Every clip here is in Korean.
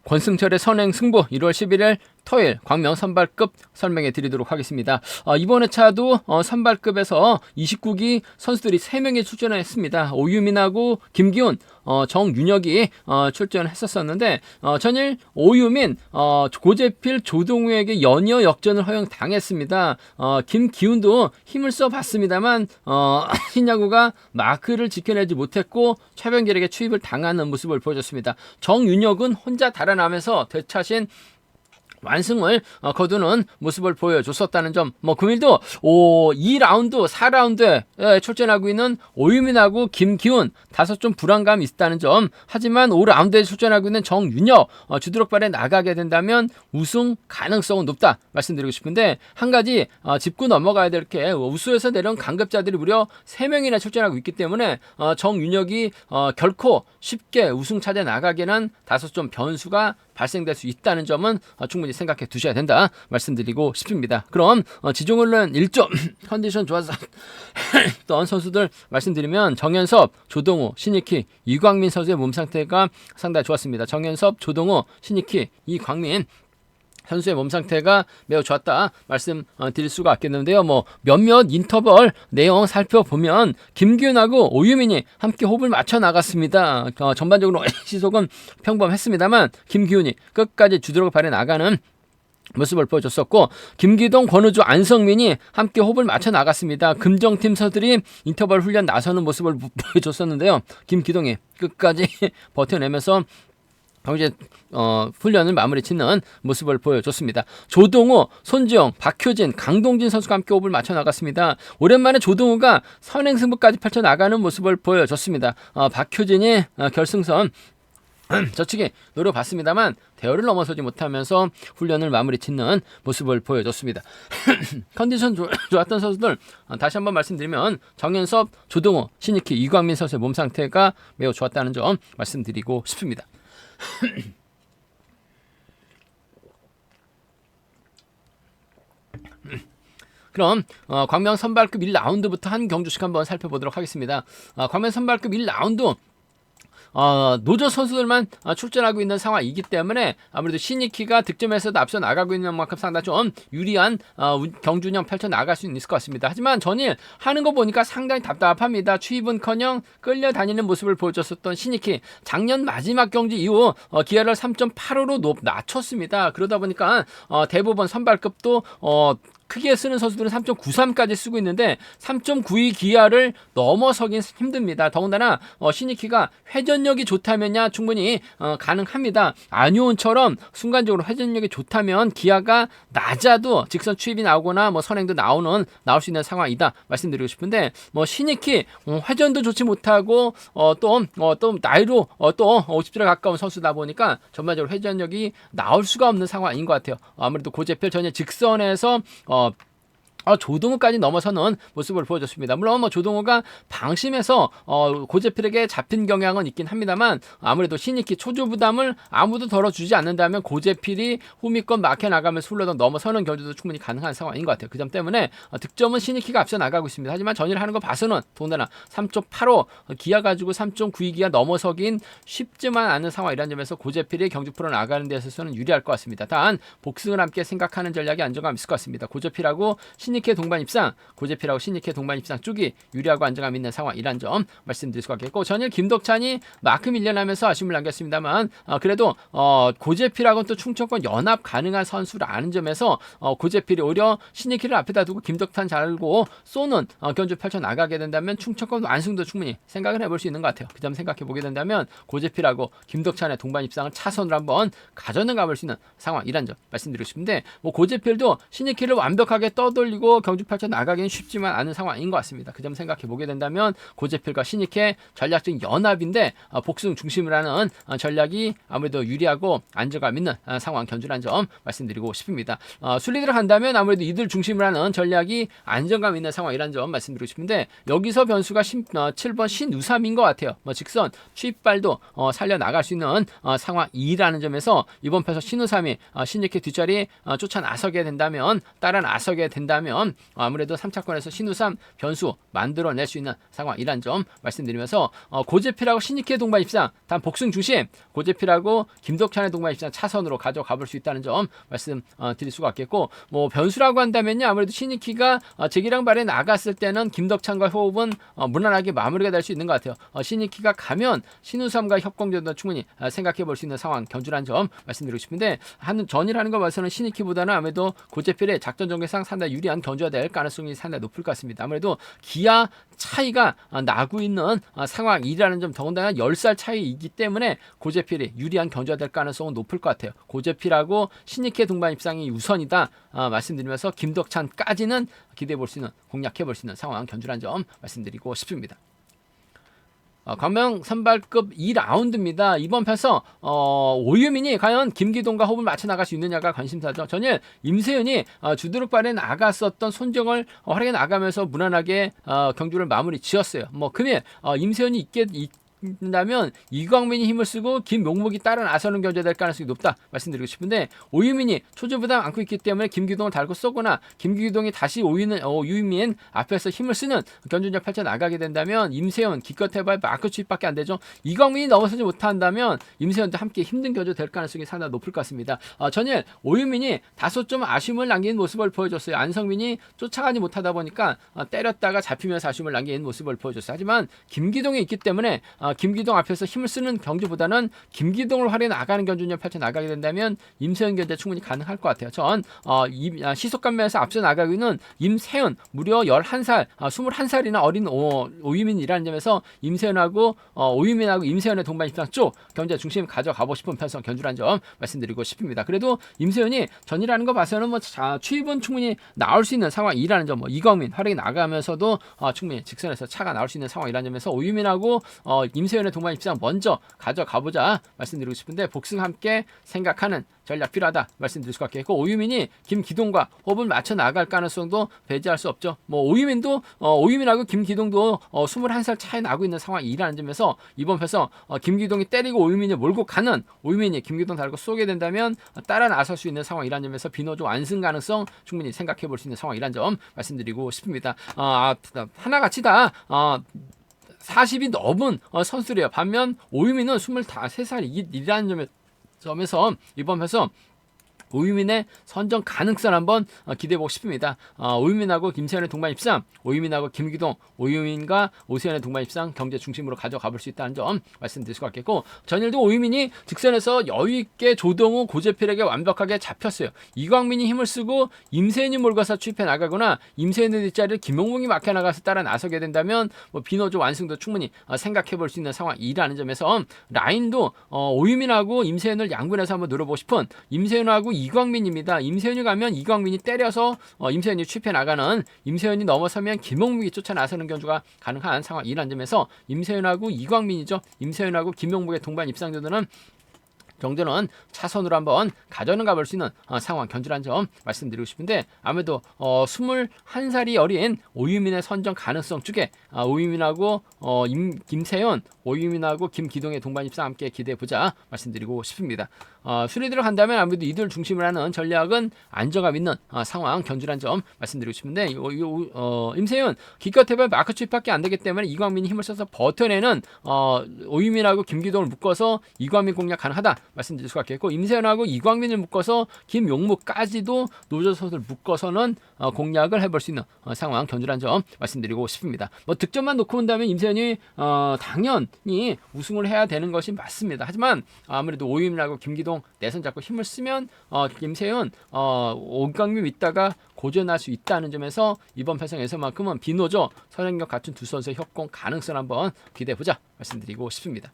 권승철의 선행 승부 1월 11일 토요일 광명 선발급 설명해 드리도록 하겠습니다. 이번 회차도 선발급에서 29기 선수들이 3명이 출전했습니다. 오유민하고 김기훈, 정윤혁이 출전했었는데 전일 오유민, 고재필, 조동우에게 연이어 역전을 허용당했습니다. 김기훈도 힘을 써봤습니다만 신야구가 마크를 지켜내지 못했고 최병길에게 추입을 당하는 모습을 보여줬습니다. 정윤혁은 혼자 달아나면서 되차신 완승을 거두는 모습을 보여줬었다는 점. 금일도 2라운드, 4라운드에 출전하고 있는 오유민하고 김기훈 다소 좀 불안감이 있다는 점. 하지만 5라운드에 출전하고 있는 정윤혁 주드럭발에 나가게 된다면 우승 가능성은 높다 말씀드리고 싶은데, 한 가지 짚고 넘어가야 될 게 우수에서 내려온 강급자들이 무려 3명이나 출전하고 있기 때문에 정윤혁이 결코 쉽게 우승 차지해 나가기는 다소 좀 변수가 발생될 수 있다는 점은 충분히 생각해 두셔야 된다 말씀드리고 싶습니다. 그럼 지종훈련 1점 컨디션 좋았던 선수들 말씀드리면 정현섭, 조동우, 신익희, 이광민 선수의 몸 상태가 상당히 좋았습니다. 정현섭, 조동우, 신익희, 이광민 선수의 몸 상태가 매우 좋았다 말씀드릴 수가 있겠는데요. 몇몇 인터벌 내용 살펴보면 김기훈하고 오유민이 함께 호흡을 맞춰 나갔습니다. 전반적으로 시속은 평범했습니다만 김기훈이 끝까지 주드럭 발에 나가는 모습을 보여줬었고, 김기동, 권우주, 안성민이 함께 호흡을 맞춰 나갔습니다. 금정팀 선수들이 인터벌 훈련 나서는 모습을 보여줬었는데요. 김기동이 끝까지 버텨내면서 이제 훈련을 마무리 짓는 모습을 보여줬습니다. 조동우, 손지영, 박효진, 강동진 선수가 함께 호흡을 맞춰 나갔습니다. 오랜만에 조동우가 선행승부까지 펼쳐나가는 모습을 보여줬습니다. 박효진이 결승선 저측에 노려봤습니다만 대열을 넘어서지 못하면서 훈련을 마무리 짓는 모습을 보여줬습니다. 컨디션 좋았던 선수들 다시 한번 말씀드리면 정현섭, 조동우, 신익희, 이광민 선수의 몸 상태가 매우 좋았다는 점 말씀드리고 싶습니다. 그럼 광명 선발급 1라운드부터 한 경주씩 한번 살펴보도록 하겠습니다. 광명 선발급 1라운드 노조 선수들만 출전하고 있는 상황이기 때문에 아무래도 신익희가 득점에서도 앞서 나가고 있는 만큼 상당히 좀 유리한 경주운영 펼쳐 나갈 수 있을 것 같습니다. 하지만 전일 하는 거 보니까 상당히 답답합니다. 추입은커녕 끌려다니는 모습을 보여줬었던 신익희, 작년 마지막 경기 이후 기아를 3.85로 낮췄습니다. 그러다 보니까 대부분 선발급도 크게 쓰는 선수들은 3.93까지 쓰고 있는데 3.92 기아를 넘어서긴 힘듭니다. 더군다나 신익희가 회전력이 좋다면야 충분히 가능합니다. 안효은처럼 순간적으로 회전력이 좋다면 기아가 낮아도 직선 추입이 나오거나 선행도 나올 수 있는 상황이다 말씀드리고 싶은데, 신익희 회전도 좋지 못하고 또 나이로 또 50대에 가까운 선수다 보니까 전반적으로 회전력이 나올 수가 없는 상황인 것 같아요. 아무래도 고재필 전에 직선에서 조동우까지 넘어서는 모습을 보여줬습니다. 물론 조동우가 방심해서 고재필에게 잡힌 경향은 있긴 합니다만, 아무래도 신익희 초조 부담을 아무도 덜어주지 않는다면 고재필이 후미권 막혀 나가면서 훌러덩 넘어서는 경주도 충분히 가능한 상황인 것 같아요. 그 점 때문에 득점은 신익희가 앞서 나가고 있습니다. 하지만 전일 하는 거 봐서는 더군다나 3.85 기아 가지고 3.92 기아 넘어서긴 쉽지만 않은 상황이라는 점에서 고재필이 경주 프로 나가는 데 있어서는 유리할 것 같습니다. 단 복승을 함께 생각하는 전략이 안정감 있을 것 같습니다. 고재필하고 신익희 동반 입상, 고재필하고 신익희 동반 입상 쪽이 유리하고 안정감 있는 상황이란 점 말씀드릴 수가 있겠고, 전일 김덕찬이 마크 밀려나면서 아쉬움을 남겼습니다만 그래도 고재필하고는 또 충청권 연합 가능한 선수라는 점에서 고재필이 오히려 신익희를 앞에다 두고 김덕찬 잘고 쏘는 견주 펼쳐 나가게 된다면 충청권 완승도 충분히 생각을 해볼 수 있는 것 같아요. 그 점 생각해 보게 된다면 고재필하고 김덕찬의 동반 입상을 차선으로 한번 가져는 가볼 수 있는 상황이란 점 말씀드리고 싶은데, 고재필도 신익희를 완벽하게 떠돌리고 경주 펼쳐 나가기는 쉽지만 않은 상황인 것 같습니다. 그 점 생각해 보게 된다면 고재필과 신익희의 전략적인 연합인데 복승 중심을 하는 전략이 아무래도 유리하고 안정감 있는 상황 견주라는 점 말씀드리고 싶습니다. 순리대로 간다면 아무래도 이들 중심을 하는 전략이 안정감 있는 상황이라는 점 말씀드리고 싶은데, 여기서 변수가 7번 신우삼인 것 같아요. 직선 추입발도 살려나갈 수 있는 상황이라는 점에서 이번 패서 신우삼이 신익희 뒷자리 쫓아 나서게 된다면, 따라 나서게 된다면 된다면 아무래도 3차권에서 신우삼 변수 만들어낼 수 있는 상황이란 점 말씀드리면서 고재필하고 신익희의 동반 입상 단 복승 중심, 고재필하고 김덕찬의 동반 입상 차선으로 가져가 볼 수 있다는 점 말씀드릴 수가 있겠고, 뭐 변수라고 한다면요 아무래도 신익희가 재기랑 발에 나갔을 때는 김덕찬과 호흡은 무난하게 마무리가 될 수 있는 것 같아요. 신익희가 가면 신우삼과 협공전도 충분히 생각해 볼 수 있는 상황 견주란 점 말씀드리고 싶은데, 전이라는 거 봐서는 신익희보다는 아무래도 고재필의 작전 전개상 상당히 유리한 견주가 될 가능성이 상당히 높을 것 같습니다. 아무래도 기아 차이가 나고 있는 상황이라는 점, 더군다나 10살 차이이기 때문에 고재필이 유리한 견주가 될 가능성은 높을 것 같아요. 고재필하고 신익희 동반 입상이 우선이다 말씀드리면서 김덕찬까지는 기대해 볼 수 있는, 공략해 볼 수 있는 상황 견주란 점 말씀드리고 싶습니다. 광명 선발급 2라운드입니다. 이번 편서 오유민이 과연 김기동과 호흡을 맞춰 나갈 수 있느냐가 관심사죠. 전일 임세윤이 주드룩발에 나갔었던 손정을 활약해 나가면서 무난하게 경주를 마무리 지었어요. 뭐 금일 임세윤이 있다면 이광민이 힘을 쓰고 김용목이 따라 나서는 견제가 될 가능성이 높다 말씀드리고 싶은데, 오유민이 초조부담 안고 있기 때문에 김기동을 달고 쏘거나 김기동이 다시 오유민 앞에서 힘을 쓰는 견주를 펼쳐 나가게 된다면 임세현 기껏 해봐야 마크 추입밖에 안 되죠. 이광민이 넘어서지 못한다면 임세현도 함께 힘든 견주 될 가능성이 상당히 높을 것 같습니다. 전일 오유민이 다소 좀 아쉬움을 남기는 모습을 보여줬어요. 안성민이 쫓아가지 못하다 보니까 때렸다가 잡히면서 아쉬움을 남기는 모습을 보여줬어요. 하지만 김기동이 있기 때문에 김기동 앞에서 힘을 쓰는 경주보다는 김기동을 활용해 나가는 견주를 펼쳐 나가게 된다면 임세현 견제 충분히 가능할 것 같아요. 전 시속감면에서 앞서 나가고 있는 임세현 무려 11살, 21살이나 어린 오유민이라는 점에서 임세현하고 오유민하고 임세현의 동반 입상 쪽 견제 중심 가져가고 싶은 편성 견주라는 점 말씀드리고 싶습니다. 그래도 임세현이 전이라는 거 봐서는 뭐 추입은 충분히 나올 수 있는 상황이라는 점, 이광민 활약이 나가면서도 충분히 직선에서 차가 나올 수 있는 상황이라는 점에서 오유민하고 임세현의 동반 입상 먼저 가져가보자 말씀드리고 싶은데, 복승 함께 생각하는 전략 필요하다 말씀드릴 수 있겠고, 오유민이 김기동과 호흡을 맞춰 나갈 가능성도 배제할 수 없죠. 뭐 오유민하고 김기동도 21살 차이 나고 있는 상황이라는 점에서 이번 편에서 김기동이 때리고 오유민이 몰고 가는, 오유민이 김기동 달고 쏘게 된다면 따라 나설 수 있는 상황이라는 점에서 비노조 완승 가능성 충분히 생각해 볼 수 있는 상황이라는 점 말씀드리고 싶습니다. 하나같이 다 40이 넘은 선수래요. 반면 오유민은 23살이라는 점에서 이번 편에서 오유민의 선정 가능성 한번 기대해보고 싶습니다. 오유민하고 김세현의 동반 입상, 오유민하고 김기동, 오유민과 오세현의 동반 입상 경제 중심으로 가져가 볼 수 있다는 점 말씀드릴 수 있겠고, 전일도 오유민이 직선에서 여유있게 조동우, 고재필에게 완벽하게 잡혔어요. 이광민이 힘을 쓰고 임세현이 몰고서 추입해 나가거나 임세현의 뒷자리를 김용목이 막혀 나가서 따라 나서게 된다면 비노조 완승도 충분히 생각해 볼 수 있는 상황이라는 점에서 라인도 오유민하고 임세현을 양분해서 한번 노려보고 싶은 임세현하고 이광민입니다. 임세현이 가면 이광민이 때려서 임세현이 추입해 나가는, 임세현이 넘어서면 김용묵이 쫓아 나서는 견주가 가능한 상황이라는 점에서 임세현하고 이광민이죠. 임세현하고 김용묵의 동반 입상 정도는 차선으로 한번 가져는 가볼 수 있는 상황 견주란 점 말씀드리고 싶은데, 아무래도 21살이 어린 오유민의 선정 가능성 쪽에 오유민하고 김세현, 오유민하고 김기동의 동반 입상 함께 기대해보자 말씀드리고 싶습니다. 순위대로 간다면 아무래도 이들 중심으로 하는 전략은 안정감 있는 상황 견주란 점 말씀드리고 싶은데, 임세현 기껏 해봐야 마크 추입밖에 안 되기 때문에 이광민이 힘을 써서 버텨내는 오유민하고 김기동을 묶어서 이광민 공략 가능하다 말씀드릴 수가 있겠고, 임세현하고 이광민을 묶어서 김용무까지도 노조 선수를 묶어서는 공략을 해볼 수 있는 상황 견주란 점 말씀드리고 싶습니다. 득점만 놓고 본다면 임세현이 당연히 우승을 해야 되는 것이 맞습니다. 하지만 아무래도 오유민하고 김기동 내선 잡고 힘을 쓰면 임세현 오광민 있다가 고전할 수 있다는 점에서 이번 편성에서만큼은 비노조 선행력 갖춘 두 선수의 협공 가능성 한번 기대해보자 말씀드리고 싶습니다.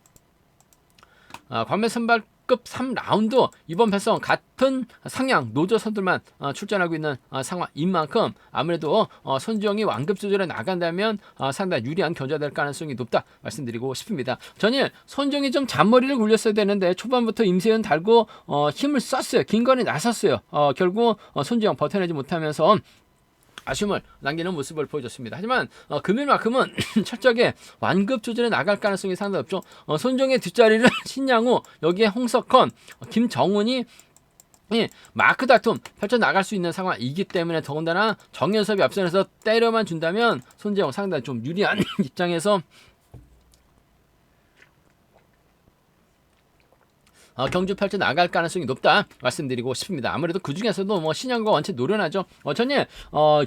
광명 선발급 3라운드 이번 편성 같은 상향 노조 선수들만 출전하고 있는 상황인 만큼 아무래도 손주영이 완급 조절에 나간다면 상당히 유리한 견제가 될 가능성이 높다 말씀드리고 싶습니다. 전일 손주영이 좀 잔머리를 굴렸어야 되는데 초반부터 임세현 달고 힘을 썼어요. 김건희 나섰어요. 결국 손주영 버텨내지 못하면서 아쉬움을 남기는 모습을 보여줬습니다. 하지만 금일만큼은 철저하게 완급 조절에 나갈 가능성이 상당히 없죠. 손정의 뒷자리를 신양호, 여기에 홍석헌, 김정훈이 마크 다툼 펼쳐나갈 수 있는 상황이기 때문에 더군다나 정연섭이 앞선에서 때려만 준다면 손재영 상당히 좀 유리한 입장에서 경주 펼쳐 나갈 가능성이 높다 말씀드리고 싶습니다. 아무래도 그 중에서도 뭐 신양과 원체 노련하죠. 전일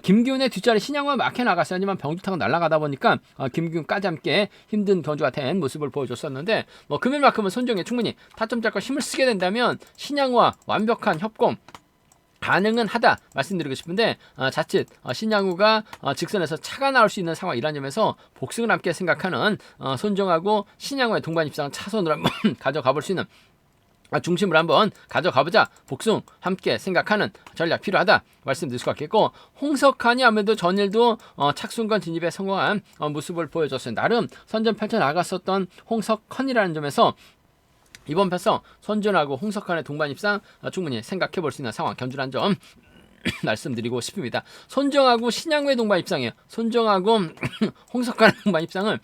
김기훈의 뒷자리 신양과 막혀 나갔어요. 하지만 병주 타고 날아가다 보니까 김기훈까지 함께 힘든 경주가 된 모습을 보여줬었는데 뭐 금일만큼은 손정에 충분히 타점 잡고 힘을 쓰게 된다면 신양과 완벽한 협공 가능은 하다 말씀드리고 싶은데 자칫 신양우가 직선에서 차가 나올 수 있는 상황이라는 점에서 복승을 함께 생각하는 손정하고 신양우의 동반 입상 차선으로 한번 가져가 볼 수 있는 중심을 한번 가져가보자 복숭 함께 생각하는 전략 필요하다 말씀드릴 수 있겠고 홍석환이 아무래도 전일도 착순권 진입에 성공한 모습을 보여줬어요. 나름 선전 펼쳐나갔었던 홍석환이라는 점에서 이번 편성 선전하고 홍석환의 동반 입상 충분히 생각해 볼 수 있는 상황 견주란 점 말씀드리고 싶습니다. 손정하고 신양우의 동반 입상이에요. 손정하고 홍석환의 동반 입상을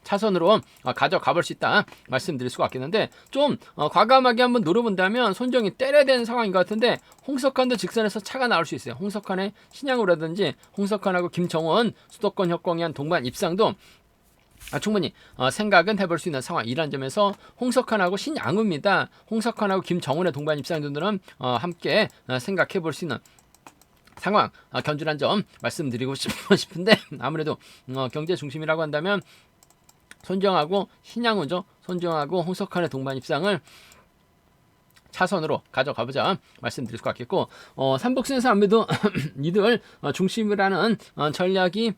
차선으로 가져가 볼 수 있다 말씀드릴 수가 있겠는데 좀 과감하게 한번 노려본다면 손정이 때려야 되는 상황인 것 같은데 홍석환도 직선에서 차가 나올 수 있어요. 홍석환의 신양우라든지 홍석환하고 김정원 수도권 협공위한 동반 입상도 충분히 생각은 해볼 수 있는 상황이라는 점에서 홍석환하고 신양우입니다. 홍석환하고 김정원의 동반 입상들은 함께 생각해 볼 수 있는 상황 견주란 점 말씀드리고 싶은데 아무래도 경제 중심이라고 한다면 손정하고 신양우죠. 손정하고 홍석환의 동반 입상을 차선으로 가져가보자 말씀드릴 수 있겠고 삼복승에서 아무래도 이들 중심을 하는 전략이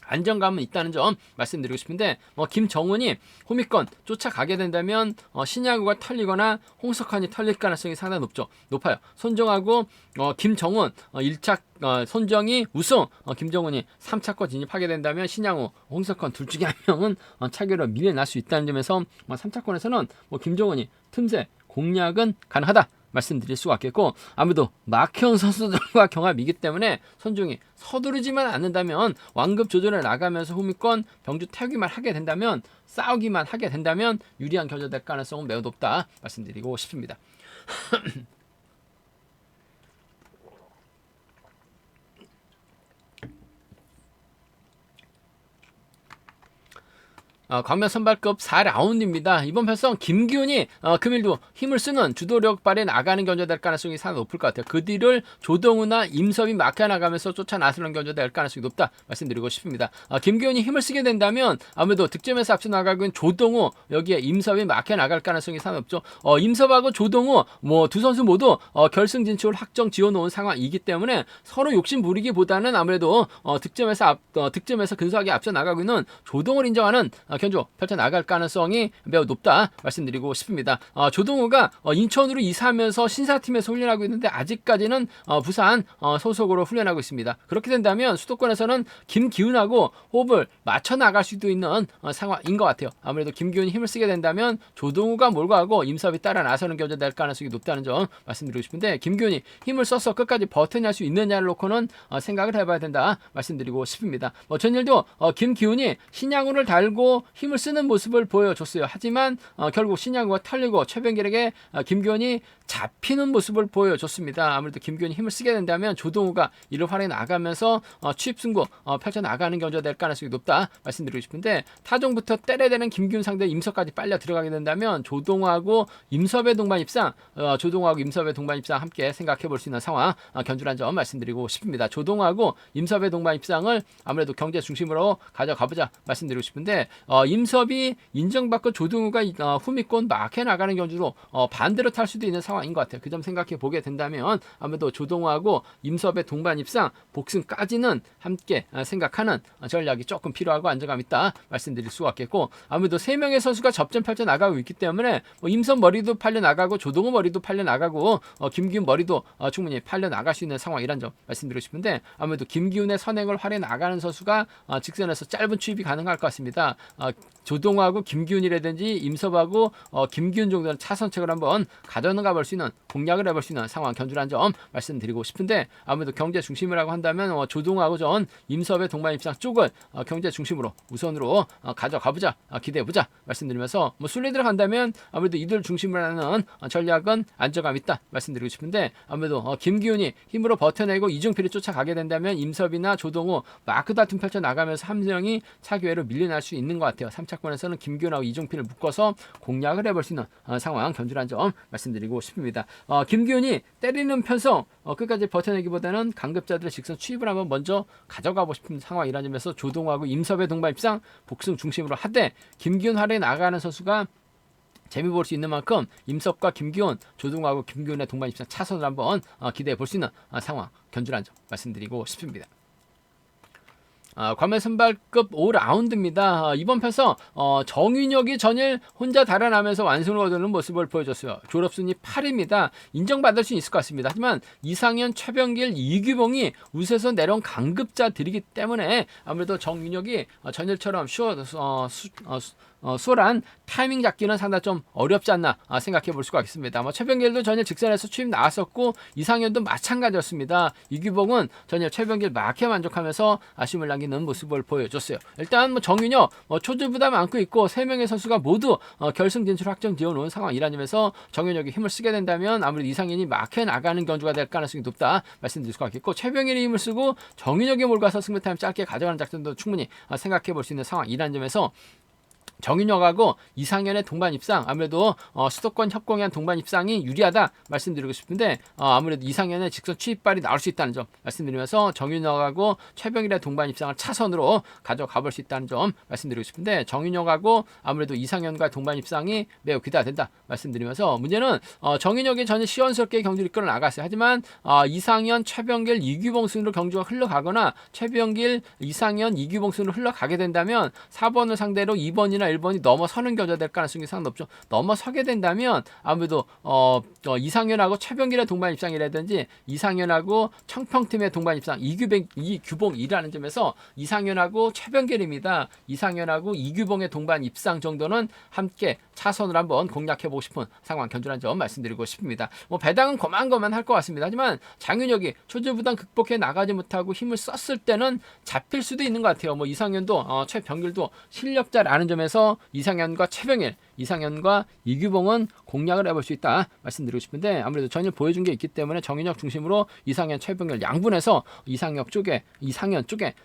안정감은 있다는 점 말씀드리고 싶은데 김정훈이 호미권 쫓아가게 된다면 신양우가 털리거나 홍석환이 털릴 가능성이 상당히 높아요. 손정하고 김정훈 1차 손정이 우승 김정훈이 3차권 진입하게 된다면 신양우 홍석환 둘 중에 한 명은 차기로 밀려날 수 있다는 점에서 3차권에서는 김정훈이 틈새 공략은 가능하다 말씀드릴 수가 있겠고 아무래도 막형 선수들과 경합이기 때문에 손중이 서두르지만 않는다면 완급 조절에 나가면서 후미권 병주 태우기만 하게 된다면 싸우기만 하게 된다면 유리한 견제될 가능성은 매우 높다 말씀드리고 싶습니다. 광명 선발급 4라운드입니다. 이번 편성 김기훈이 금일도 힘을 쓰는 주도력 발에 나가는 견제될 가능성이 상당히 높을 것 같아요. 그 뒤를 조동우나 임섭이 막혀 나가면서 쫓아 나서는 견제될 가능성이 높다 말씀드리고 싶습니다. 김기훈이 힘을 쓰게 된다면 아무래도 득점에서 앞서 나가고 있는 조동우 여기에 임섭이 막혀 나갈 가능성이 상당히 높죠. 임섭하고 조동우 두 선수 모두 결승 진출 확정 지어놓은 상황이기 때문에 서로 욕심 부리기보다는 아무래도 득점에서 근소하게 앞서 나가고 있는 조동우를 인정하는 견주 펼쳐나갈 가능성이 매우 높다 말씀드리고 싶습니다. 조동우가 인천으로 이사하면서 신사팀에서 훈련하고 있는데 아직까지는 부산 소속으로 훈련하고 있습니다. 그렇게 된다면 수도권에서는 김기훈하고 호흡을 맞춰 나갈 수도 있는 상황인 것 같아요. 아무래도 김기훈이 힘을 쓰게 된다면 조동우가 몰고 가고 임섭이 따라 나서는 견제될 가능성이 높다는 점 말씀드리고 싶은데 김기훈이 힘을 써서 끝까지 버텨낼 수 있느냐를 놓고는 생각을 해봐야 된다 말씀드리고 싶습니다. 전일도 김기훈이 신양우를 달고 힘을 쓰는 모습을 보여줬어요. 하지만 결국 신양우가 털리고 최병길에게 김기훈이 잡히는 모습을 보여줬습니다. 아무래도 김기훈이 힘을 쓰게 된다면 조동우가 이를 활용해 나가면서 취입승부 펼쳐나가는 견제가 될 가능성이 높다 말씀드리고 싶은데 타종부터 때려대는 김기훈 상대 임섭까지 빨려 들어가게 된다면 조동우하고 임섭의 동반 입상 함께 생각해 볼 수 있는 상황 견주란 점 말씀드리고 싶습니다. 조동우하고 임섭의 동반 입상을 아무래도 경제 중심으로 가져가보자 말씀드리고 싶은데 임섭이 인정받고 조동우가 후미권 막혀 나가는 견주로 반대로 탈 수도 있는 상황인 것 같아요. 그 점 생각해 보게 된다면 아무래도 조동우하고 임섭의 동반 입상 복승까지는 함께 생각하는 전략이 조금 필요하고 안정감 있다 말씀드릴 수가 있겠고 아무래도 3명의 선수가 접전 펼쳐 나가고 있기 때문에 임섭 머리도 팔려 나가고 조동우 머리도 팔려 나가고 김기훈 머리도 충분히 팔려 나갈 수 있는 상황이란 점 말씀드리고 싶은데 아무래도 김기훈의 선행을 활용해 나가는 선수가 직선에서 짧은 추입이 가능할 것 같습니다. 조동호하고 김기훈이라든지 임섭하고 김기훈 정도는 차선책을 한번 가져가 볼 수 있는 공략을 해볼 수 있는 상황 견주라는 점 말씀드리고 싶은데 아무래도 경제 중심이라고 한다면 조동호하고 전 임섭의 동반 입상 쪽을 경제 중심으로 우선으로 가져가보자 기대해보자 말씀드리면서 뭐 순리 들어간다면 아무래도 이들 중심으로 하는 전략은 안정감 있다 말씀드리고 싶은데 아무래도 김기훈이 힘으로 버텨내고 이중필이 쫓아가게 된다면 임섭이나 조동호 마크 다툼 펼쳐 나가면서 함정이 차기회로 밀려날 수 있는 것 같아요. 3차권에서는 김기훈하고 이종필을 묶어서 공략을 해볼 수 있는 상황 견주라는 점 말씀드리고 싶습니다. 김기훈이 때리는 편성 끝까지 버텨내기보다는 강급자들의 직선 추입을 한번 먼저 가져가고 싶은 상황이라는 점에서 조동호하고 임섭의 동반 입상 복승 중심으로 하되 김기훈 활에 나가는 선수가 재미 볼 수 있는 만큼 임섭과 김기훈, 조동호하고 김기훈의 동반 입상 차선을 한번 기대해 볼 수 있는 상황 견주라는 점 말씀드리고 싶습니다. 과메 선발급 5라운드입니다. 이번 편서 정윤혁이 전일 혼자 달아나면서 완승을 거두는 모습을 보여줬어요. 졸업순위 8위입니다. 인정받을 수 있을 것 같습니다. 하지만 이상현, 최병길, 이규봉이 우세에서 내려온 강급자들이기 때문에 아무래도 정윤혁이 전일처럼 수월한 타이밍 잡기는 상당히 좀 어렵지 않나 생각해 볼 수가 있습니다. 최병길도 전일 직선에서 추임 나왔었고 이상현도 마찬가지였습니다. 이규봉은 전일 최병길 막혀 만족하면서 아쉬움을 남기는 모습을 보여줬어요. 일단 정윤혁 초조 부담 안고 있고 3명의 선수가 모두 결승 진출 확정 지어놓은 상황이라는 점에서 정윤혁이 힘을 쓰게 된다면 아무래도 이상현이 막혀 나가는 견주가 될 가능성이 높다 말씀드릴 수가 있겠고 최병길이 힘을 쓰고 정윤혁이 몰가서 승리 타임 짧게 가져가는 작전도 충분히 생각해 볼 수 있는 상황이라는 점에서 정윤혁하고 이상현의 동반 입상 아무래도 수도권 협공의 동반 입상이 유리하다 말씀드리고 싶은데 아무래도 이상현의 직선 추입발이 나올 수 있다는 점 말씀드리면서 정윤혁하고 최병일의 동반 입상을 차선으로 가져가 볼 수 있다는 점 말씀드리고 싶은데 정윤혁하고 아무래도 이상현과 동반 입상이 매우 기대된다 말씀드리면서 문제는 정윤혁이 전혀 시원스럽게 경기를 이끌어 나갔어요. 하지만 이상현, 최병길, 이규봉 순으로 경주가 흘러가거나 최병길, 이상현, 이규봉 순으로 흘러가게 된다면 4번을 상대로 2번이나 1번이 넘어서는 견주가 될 가능성이 상당히 높죠. 넘어서게 된다면 아무래도 이상현하고 최병길의 동반 입상이라든지 이상현하고 청평팀의 동반 입상 이규봉이라는 점에서 이상현하고 최병길입니다. 이상현하고 이규봉의 동반 입상 정도는 함께 차선을 한번 공략해보고 싶은 상황 견주라는 점 말씀드리고 싶습니다. 배당은 고만고만 할 것 같습니다. 하지만 장윤혁이 초조부담 극복해 나가지 못하고 힘을 썼을 때는 잡힐 수도 있는 것 같아요. 이상현도 최병길도 실력자라는 점에서 이상현과 최병일, 이상현과 이규봉은 공략을 해볼 수 있다 말씀드리고 싶은데 아무래도 전일 보여준 게 있기 때문에 정윤혁 중심으로 이상현, 최병일 양분해서 이상현 쪽에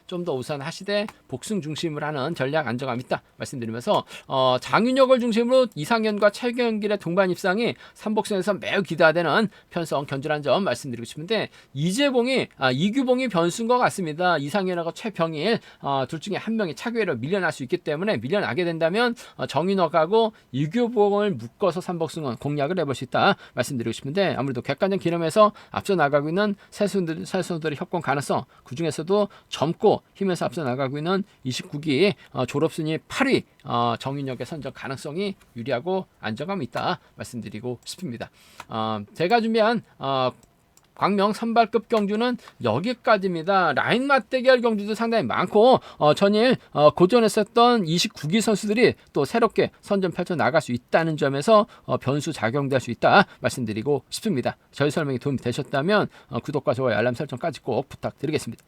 좀 더 우선하시되 복승 중심을 하는 전략 안정감 있다 말씀드리면서 장윤혁을 중심으로 이상현과 최병길의 동반 입상이 3복승에서 매우 기대되는 편성 견주라는 점 말씀드리고 싶은데 이규봉이 변수인 것 같습니다. 이상현하고 최병일 둘 중에 한 명이 차기회로 밀려날 수 있기 때문에 밀려나게 된다면 정윤혁하고 이규봉을 묶어서 3복승은 공략을 해볼 수 있다 말씀드리고 싶은데 아무래도 객관적 기념에서 앞서 나가고 있는 새 선수들의 협공 가능성 그중에서도 젊고 힘에서 앞서 나가고 있는 29기 졸업순위 8위 정윤혁의 선정 가능성이 유리하고 안정감이 있다 말씀드리고 싶습니다. 제가 준비한 광명 선발급 경주는 여기까지입니다. 라인 맞대결 경주도 상당히 많고 전일 고전했었던 29기 선수들이 또 새롭게 선전 펼쳐 나갈 수 있다는 점에서 변수 작용될 수 있다 말씀드리고 싶습니다. 저희 설명이 도움이 되셨다면 구독과 좋아요 알람 설정까지 꼭 부탁드리겠습니다.